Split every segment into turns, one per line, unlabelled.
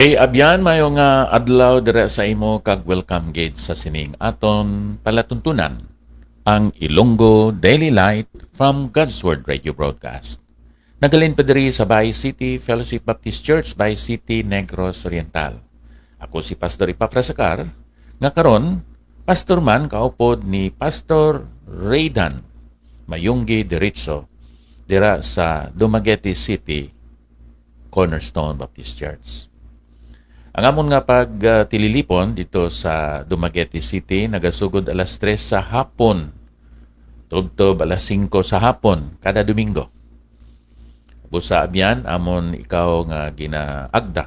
Abyan mayo nga adlaw dira sa imo kag welcome gate sa sining aton palatuntunan ang Ilonggo Daily Light from God's Word Radio Broadcast. Nagalin pa diri sa Bay City Fellowship Baptist Church, Bay City, Negros Oriental. Ako si Pastor Ipafrasacar, nga karon pastor man kaupod ni Pastor Raydan Mayunggi Diritso dira sa Dumaguete City Cornerstone Baptist Church. Ang amon nga pagtililipon dito sa Dumaguete City nagasugod alas 3 sa hapon. Tubtob alas 5 sa hapon kada Domingo. Busa abyan amon ikaw nga ginaagda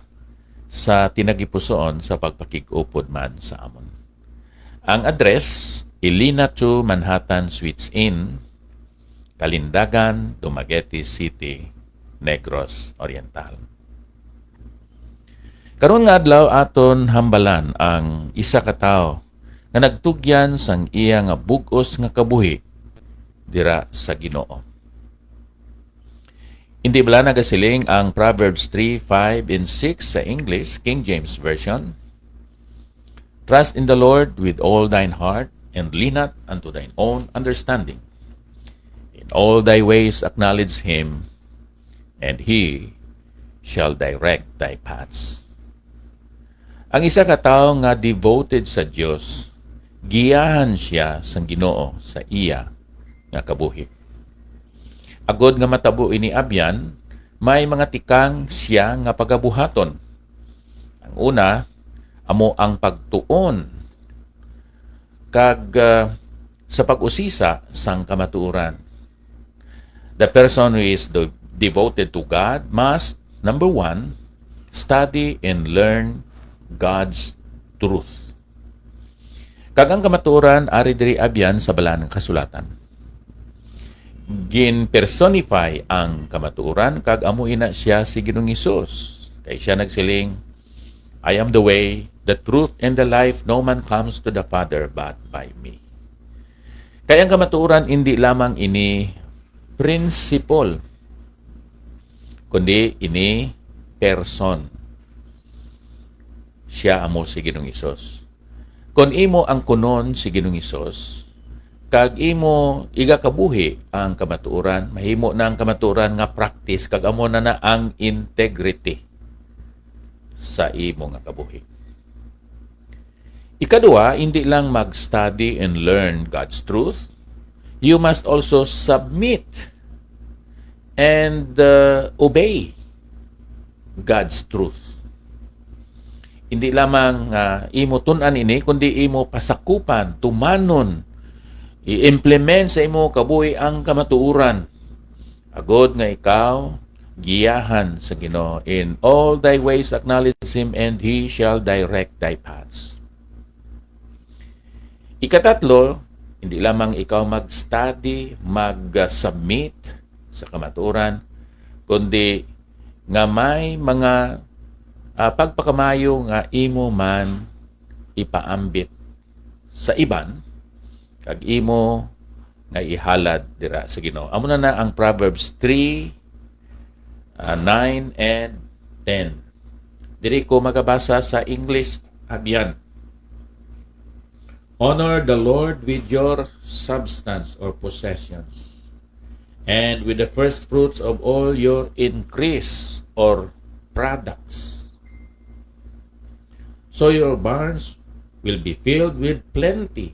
sa tinagipusoon sa pagpakig-upod man sa amon. Ang address, Ilina 2 Manhattan Suites Inn, Kalindagan, Dumaguete City, Negros Oriental. Karon nga adlaw aton hambalan ang isa ka tawo nga nagtugyan sang iya nga bug-os nga kabuhi dira sa Ginoo. Hindi bala nagasiling ang Proverbs 3, 5, and 6 sa English, King James Version. Trust in the Lord with all thine heart, and lean not unto thine own understanding. In all thy ways acknowledge Him, and He shall direct thy paths. Ang isa ka tawo nga devoted sa Dios, giyahan siya sang Ginoo sa iya nga kabuhi. Agod nga matabo ini abyan, may mga tikang siya nga pagabuhaton. Ang una, amo ang pagtuon kag sa pag-usisa sang kamatuoran. The person who is devoted to God must, number 1, study and learn God's truth. Kag ang kamatuoran ari diri abyan sa balaan ng kasulatan. Gin-personify ang kamatuoran kag amo ina siya si Ginoong Hesus. Kay siya nagsiling, I am the way, the truth, and the life. No man comes to the Father but by me. Kaya ang kamatuoran hindi lamang ini principle, kundi ini person. Siya amo si Ginoong Hesus. Kung imo ang kunon si Ginoong Hesus, kag imo iga kabuhi ang kamatuoran, mahimo na ang kamatuoran nga practice, kag amo na ang integrity sa imo nga kabuhi. Ikadua, hindi lang mag-study and learn God's truth, you must also submit and obey God's truth. Hindi lamang imo tun-an ini, kundi imo pasakupan, tumanon, i-implement sa imo kabuhi ang kamatuoran. Agod nga ikaw, giyahan sa Ginoo. In all thy ways acknowledge Him, and He shall direct thy paths. Ikatatlo, hindi lamang ikaw mag-study, mag-submit sa kamatuoran, kundi nga may mga pagpakamayo nga imo man ipaambit sa iban, kag imo nga ihalad dira sa Ginoo. Amo na ang Proverbs 3, 9 and 10. Diri ko magabasa sa English abyan. Honor the Lord with your substance or possessions, and with the first fruits of all your increase or products. So your barns will be filled with plenty,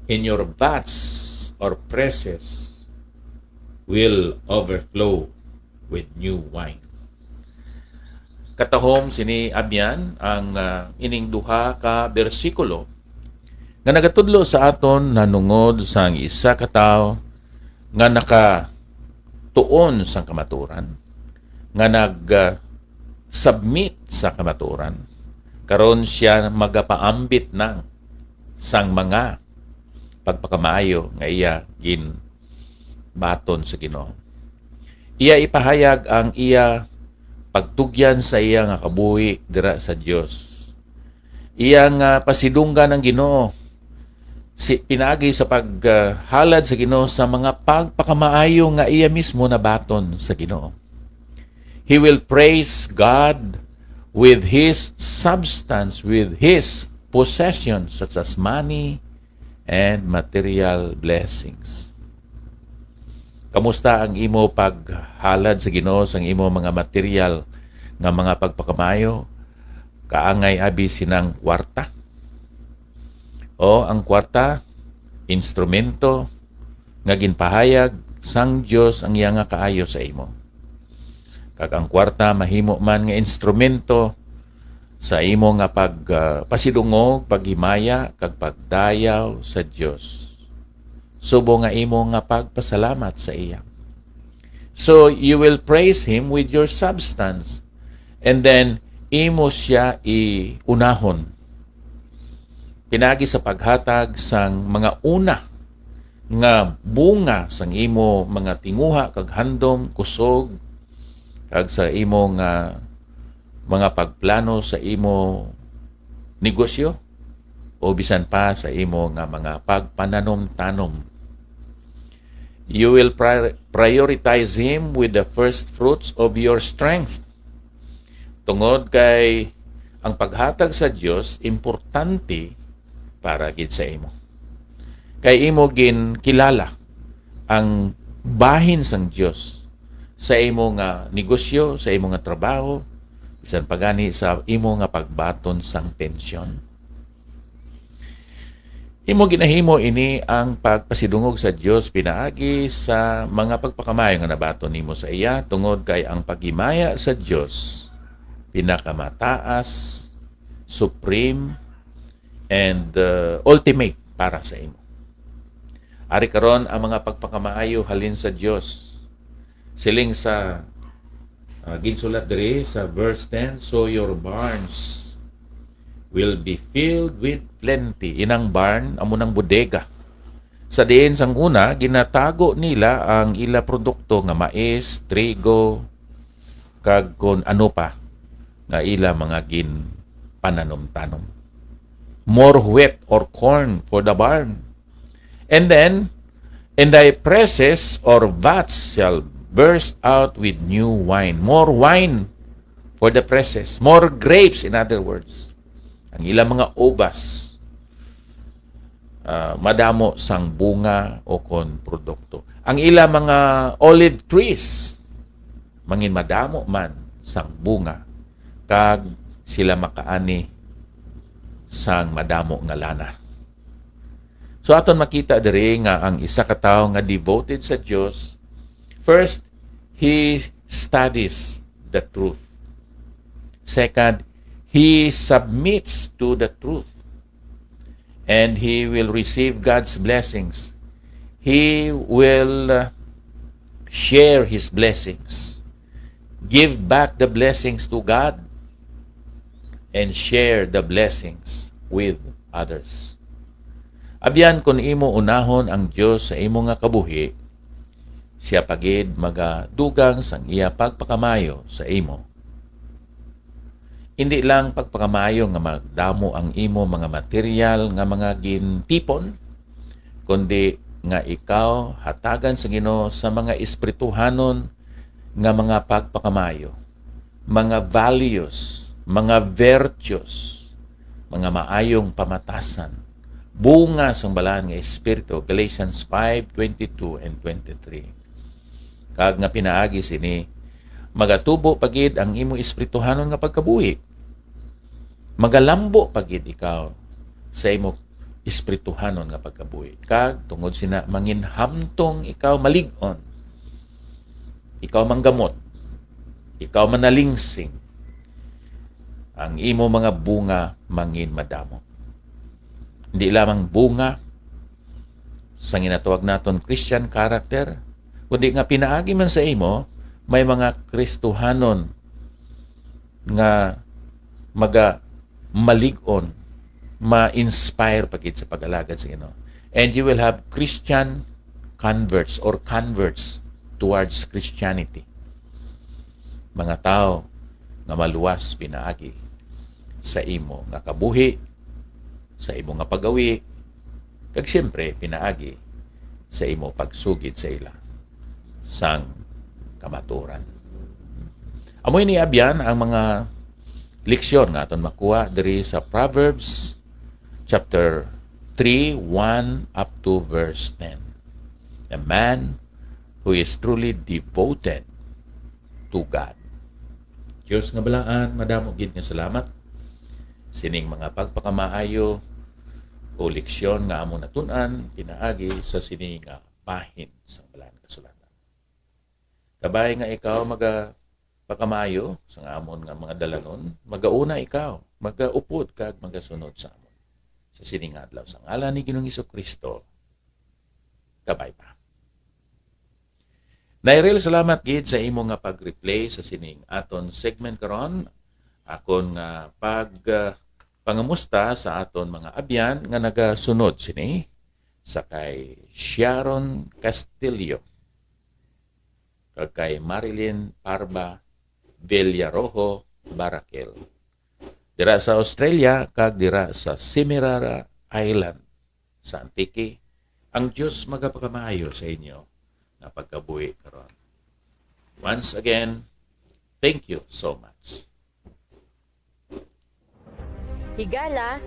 and your vats or presses will overflow with new wine. Katahom sini abyan ang ining duha ka bersikulo nga nagatudlo sa aton nanungod sang isa ka tawo nga nakatuon sang kamatuoran, nga nag-submit sa kamatuoran. Karon siya magapaambit ng sang mga pagpakamaayo nga iya gin baton sa Ginoo. Iya ipahayag ang iya pagtugyan sa iya nga kabuhi dira sa Dios. Iya nga pasidunggan ng Ginoo, pinagi sa paghalad sa Ginoo sa mga pagpakamaayo nga iya mismo na baton sa Ginoo. He will praise God with his substance, with his possessions such as money and material blessings. Kamusta ang imo paghalad sa Ginoo sang imo mga material nga mga pagpakamayo? Kaangay abi sinang kwarta? O ang kwarta, instrumento nga ginpahayag sang Dios ang iya nga kaayo sa imo. Kag ang kwarta mahimo man nga instrumento sa imo nga pasidungog, paghimaya, kag pagdayaw sa Dios. Subo nga imo nga pagpasalamat sa iya. So you will praise Him with your substance, and then imo siya iunahon. Pinagi sa paghatag sang mga una nga bunga sang imo mga tinguha kag handom, kusog, kag sa imo nga mga pagplano sa imo negosyo o bisan pa sa imo nga mga pagpananom-tanom. You will prioritize Him with the first fruits of your strength. Tungod kay ang paghatag sa Dios importante para gid sa imo. Kay imo gin kilala ang bahin sang Dios sa imo nga negosyo, sa imo nga trabaho, bisan pagani sa imo nga pagbaton sang pensyon. Imo ginahimo ini ang pagpasidungog sa Dios pinaagi sa mga pagpakamayo nga nabaton nimo sa iya tungod kay ang paghimaya sa Dios pinakamataas, supreme, and ultimate para sa imo. Ari karon ang mga pagpakamaayo halin sa Dios. Siling sa ginsulat diri sa verse 10, so your barns will be filled with plenty. Inang barn, amunang bodega. Sa diin sang una, ginatago nila ang ila produkto nga mais, trigo, kag kon ano pa nga ila mga gin pananom-tanom. More wheat or corn for the barn. And then, and thy presses or vats shall burst out with new wine. More wine for the presses. More grapes, in other words. Ang ilang mga ubas, madamo sang bunga o kon produkto. Ang ilang mga olive trees, mangin madamo man sang bunga, kag sila makaani sang madamo nga lana. So aton makita diri nga ang isa ka tawo nga devoted sa Dios, first, he studies the truth. Second, he submits to the truth, and he will receive God's blessings. He will share his blessings, give back the blessings to God, and share the blessings with others. Abyan kung imo unahon ang Dios sa imo nga kabuhi, siya pagid magadugang sang iya pagpakamayo sa imo. Hindi lang pagpakamayo nga magdamo ang imo mga material nga mga gintipon, kundi nga ikaw hatagan sa Ginoo sa mga espirituhanon nga mga pagpakamayo, mga values, mga virtues, mga maayong pamatasan, bunga sang balahan nga espiritu, Galatians 5:22 and 23. Kag nga pinaagi sini, magatubo pagid ang imo espirituhanon nga pagkabuhi. Magalambo pagid ikaw sa imo espirituhanon nga pagkabuhi. Kag tungod sina manginhamtong ikaw malig-on. Ikaw manggamot. Ikaw manalingsing. Ang imo mga bunga mangin madamo. Hindi lamang bunga sa ginatawag naton Christian character, kundi nga pinaagi man sa imo, may mga Kristohanon nga malig-on, ma-inspire pagid sa pag-alagad sa Ginoo. And you will have Christian converts or converts towards Christianity. Mga tao nga maluwas pinaagi sa imo nga kabuhi, sa imo nga pagawi, kag siyempre pinaagi sa imo pagsugid sa ila sang kamaturan. Amoy ni abyan ang mga leksyon nga aton makuha diri sa Proverbs chapter 3, 1 up to verse 10. A man who is truly devoted to God. Diyos nga balaan, madamo gid nga salamat sining mga pagpakamaayo o leksyon nga amo natun-an pinaagi sa sining bahin sa balaan kasulatan. Kabay nga ikaw pakamaayo sa amon nga mga dalanon, magauna ikaw, magaupod kag magasunod sa amon. Sa sining adlaw sa ngalan ni Ginoong Hesukristo. Kabay pa. Nairil salamat gid sa imo nga pag-replay sa sining aton segment karon. Akon nga pangamusta sa aton mga abyan nga nagasunod sini sa kay Sharon Castillo, kag kay Marilyn Parba Villarojo Barakel. Dira sa Australia kag dira sa Semirara Island sa Antique. Ang Diyos magapakamayo sa inyo na pagkabuhi karon. Once again, thank you so much.
Higala,